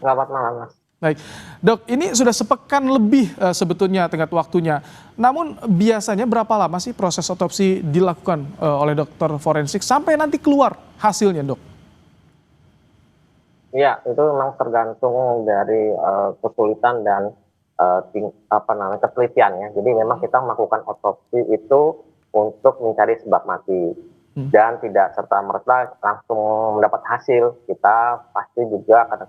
Selamat malam, Mas. Baik, Dok, ini sudah sepekan lebih sebetulnya tenggat waktunya. Namun biasanya berapa lama sih proses otopsi dilakukan oleh dokter forensik sampai nanti keluar hasilnya, Dok? Iya, itu memang tergantung dari kesulitan dan apa namanya ketelitiannya. Jadi memang kita melakukan otopsi itu untuk mencari sebab mati Hmm. dan tidak serta merta langsung mendapat hasil. Kita pasti juga akan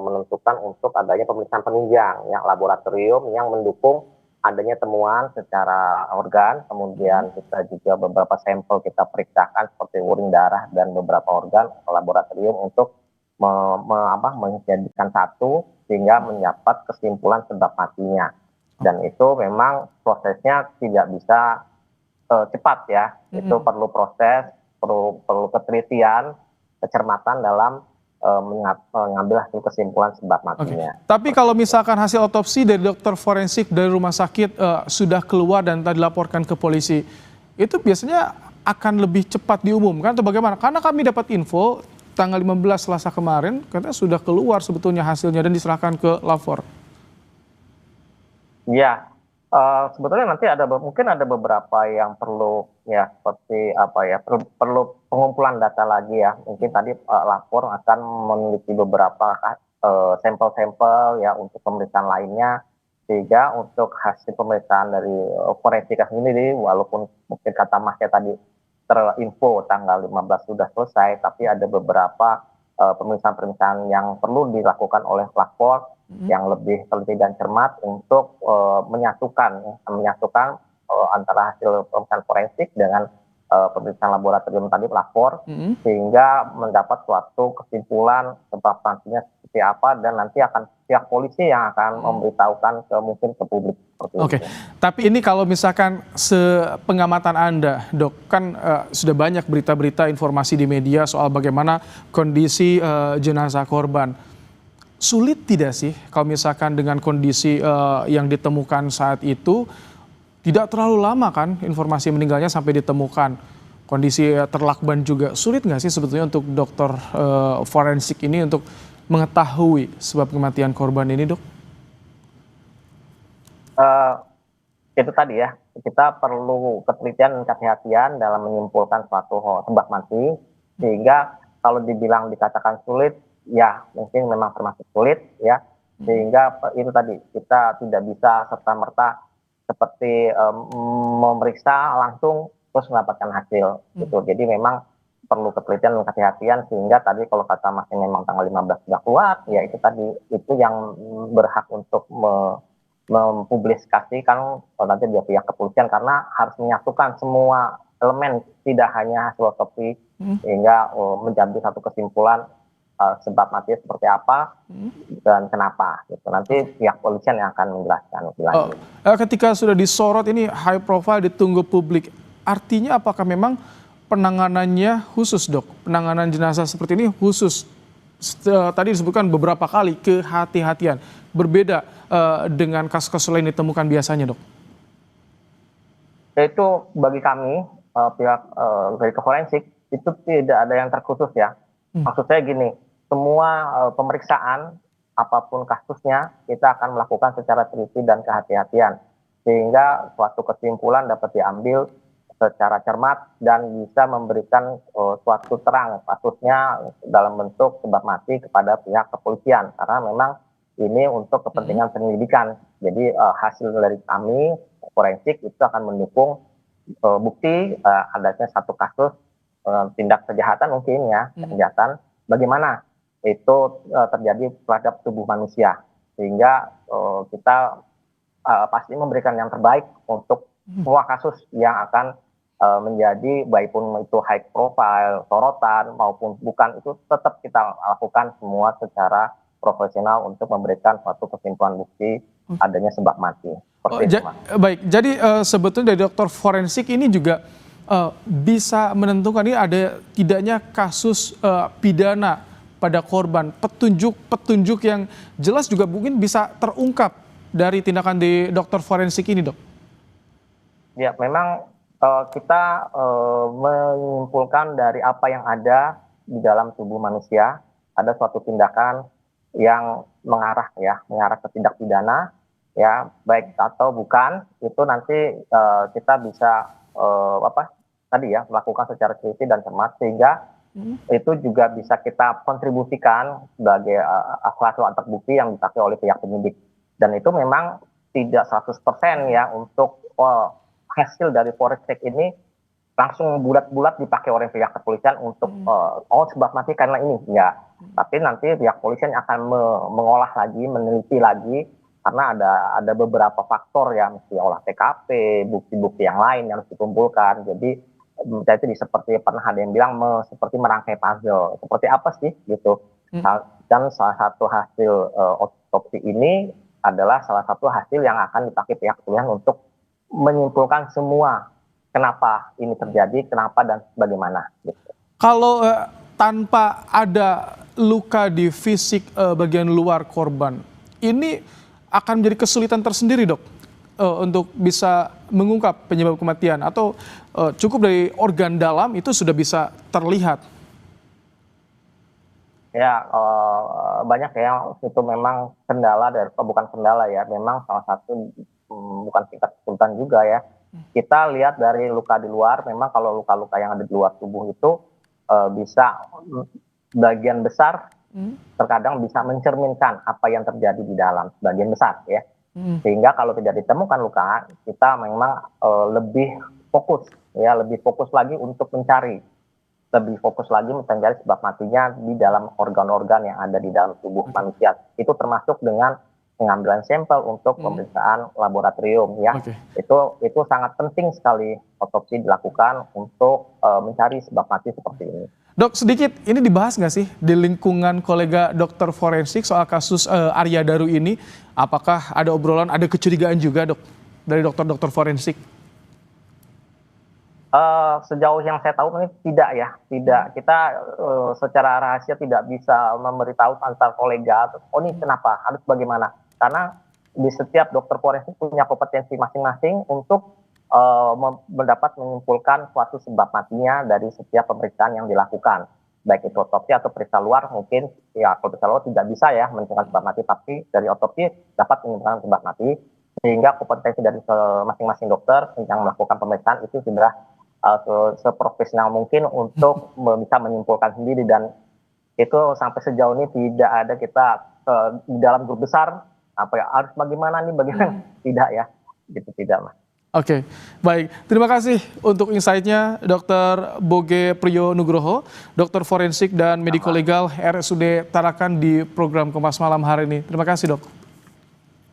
menentukan untuk adanya pemeriksaan penunjang, yang laboratorium yang mendukung adanya temuan secara organ, Hmm. kemudian kita juga beberapa sampel kita periksakan seperti urin darah dan beberapa organ ke laboratorium untuk menjadikan satu sehingga mendapat kesimpulan sebab matinya. Dan itu memang prosesnya tidak bisa cepat ya. Itu Hmm. perlu proses, perlu ketelitian, kecermatan dalam mengambil hasil kesimpulan sebab Oke, matinya. tapi Seperti kalau itu. misalkan hasil otopsi dari dokter forensik dari rumah sakit sudah keluar dan telah dilaporkan ke polisi, itu biasanya akan lebih cepat diumumkan atau bagaimana? Karena kami dapat info tanggal 15 Selasa kemarin, katanya sudah keluar sebetulnya hasilnya dan diserahkan ke lapor. Iya, sebetulnya nanti mungkin ada beberapa yang perlu ya seperti apa ya, perlu pengumpulan data lagi ya. Mungkin tadi, lapor akan memiliki beberapa sampel-sampel ya untuk pemeriksaan lainnya, sehingga untuk hasil pemeriksaan dari, forensiknya sendiri walaupun mungkin kata Masnya tadi terinfo tanggal 15 sudah selesai, tapi ada beberapa, pemeriksaan-pemeriksaan yang perlu dilakukan oleh lapor Mhm. yang lebih teliti dan cermat untuk menyatukan antara hasil pemeriksaan forensik dengan pemeriksaan laboratorium tadi lapor, Mhm. sehingga mendapat suatu kesimpulan sebab pastinya seperti apa dan nanti akan pihak polisi yang akan Mhm. memberitahukan mungkin ke publik seperti Oke, itu. tapi ini kalau misalkan sepengamatan Anda, Dok, kan sudah banyak berita-berita informasi di media soal bagaimana kondisi jenazah korban. Sulit tidak sih kalau misalkan dengan kondisi yang ditemukan saat itu tidak terlalu lama kan informasi meninggalnya sampai ditemukan. Kondisi terlakban juga sulit nggak sih sebetulnya untuk dokter forensik ini untuk mengetahui sebab kematian korban ini, Dok? Eh, itu tadi ya, kita perlu ketelitian dan kehati-hatian dalam menyimpulkan suatu sebab mati, sehingga kalau dibilang dikatakan sulit, ya mungkin memang termasuk sulit ya, Mhm. sehingga itu tadi kita tidak bisa serta merta seperti memeriksa langsung terus mendapatkan hasil Mhm. gitu. Jadi memang perlu ketelitian dan kehati-hatian sehingga tadi kalau kata Masnya memang tanggal 15 sudah keluar, ya itu tadi itu yang berhak untuk mempublikasikan nanti dia pihak kepolisian karena harus menyatukan semua elemen tidak hanya hasil otopsi Mhm. sehingga menjadi satu kesimpulan sebab mati seperti apa Mhm. dan kenapa gitu. Nanti Oke. pihak polisian yang akan menjelaskan lebih Eh, lanjut. Ketika sudah disorot ini high profile ditunggu publik, artinya apakah memang penanganannya khusus, Dok? Penanganan jenazah seperti ini khusus. Tadi disebutkan beberapa kali kehati-hatian, berbeda dengan kasus-kasus lain ditemukan biasanya, Dok. Itu bagi kami pihak dari forensik itu tidak ada yang terkhusus ya. Hmm. Maksud saya gini, semua pemeriksaan apapun kasusnya kita akan melakukan secara teliti dan kehati-hatian sehingga suatu kesimpulan dapat diambil secara cermat dan bisa memberikan suatu terang kasusnya dalam bentuk sebab mati kepada pihak kepolisian karena memang ini untuk Mhm. kepentingan penyelidikan. Jadi hasil dari kami forensik itu akan mendukung bukti adanya satu kasus tindak kejahatan mungkin ya, Mhm. kejahatan bagaimana itu terjadi terhadap tubuh manusia. Sehingga kita pasti memberikan yang terbaik untuk Mhm. semua kasus yang akan menjadi baik pun itu high profile, sorotan maupun bukan itu tetap kita lakukan semua secara profesional untuk memberikan suatu kesimpulan bukti adanya sebab mati. Oh, Seperti itu, Mas. baik, jadi sebetulnya dari dokter forensik ini juga bisa menentukan ini ada tidaknya kasus pidana pada korban, petunjuk yang jelas juga mungkin bisa terungkap dari tindakan di dokter forensik ini, Dok. Ya, memang kita menyimpulkan dari apa yang ada di dalam tubuh manusia, ada suatu tindakan yang mengarah ke tindak pidana, ya baik atau bukan, itu nanti kita bisa tadi ya melakukan secara teliti dan cermat, sehingga itu juga bisa kita kontribusikan sebagai alat bukti yang dipakai oleh pihak penyidik. Dan itu memang tidak 100% ya untuk hasil dari forensik ini langsung bulat-bulat dipakai oleh pihak kepolisian untuk sebab mati karena ini, enggak. Tapi nanti pihak kepolisian akan mengolah lagi, meneliti lagi, karena ada beberapa faktor ya, mesti olah TKP, bukti-bukti yang lain yang harus dikumpulkan. Jadi itu seperti pernah ada yang bilang seperti merangkai puzzle. Seperti apa sih gitu. Dan salah satu hasil otopsi ini adalah salah satu hasil yang akan dipakai pihak kepolisian untuk menyimpulkan semua kenapa ini terjadi, kenapa dan bagaimana. Gitu. Kalau tanpa ada luka di fisik bagian luar korban, ini akan menjadi kesulitan tersendiri, Dok, untuk bisa mengungkap penyebab kematian, atau cukup dari organ dalam itu sudah bisa terlihat? Ya, banyak ya, itu memang kendala bukan kendala ya, memang salah satu bukan tingkat kesulitan juga ya. Kita lihat dari luka di luar, memang kalau luka-luka yang ada di luar tubuh itu bisa bagian besar terkadang bisa mencerminkan apa yang terjadi di dalam, sebagian besar ya. Sehingga kalau tidak ditemukan luka, kita memang lebih fokus lagi untuk mencari sebab matinya di dalam organ-organ yang ada di dalam tubuh manusia. Itu termasuk dengan pengambilan sampel untuk pemeriksaan laboratorium ya. Itu sangat penting sekali otopsi dilakukan untuk mencari sebab mati seperti ini. Dok, sedikit ini dibahas nggak sih di lingkungan kolega dokter forensik soal kasus Arya Daru ini? Apakah ada obrolan, ada kecurigaan juga, Dok, dari dokter-dokter forensik? Sejauh yang saya tahu ini tidak. Kita secara rahasia tidak bisa memberitahu antar kolega, ini kenapa, harus bagaimana. Karena di setiap dokter forensik punya kompetensi masing-masing untuk menyimpulkan suatu sebab matinya dari setiap pemeriksaan yang dilakukan. Baik itu otopsi atau periksa luar, mungkin ya kalau periksa luar tidak bisa ya menentukan sebab mati, tapi dari otopsi dapat menyimpulkan sebab mati, sehingga kompetensi dari masing-masing dokter yang melakukan pemeriksaan itu sudah seprofesional mungkin untuk bisa menyimpulkan sendiri. Dan itu sampai sejauh ini tidak ada kita di dalam grup besar harus bagaimana tidak ya, gitu tidak Mas. Oke, baik. Terima kasih untuk insight-nya Dr. Boge Priyo Nugroho, dokter forensik dan mediko legal RSUD Tarakan di program Kompas Malam hari ini. Terima kasih, Dok.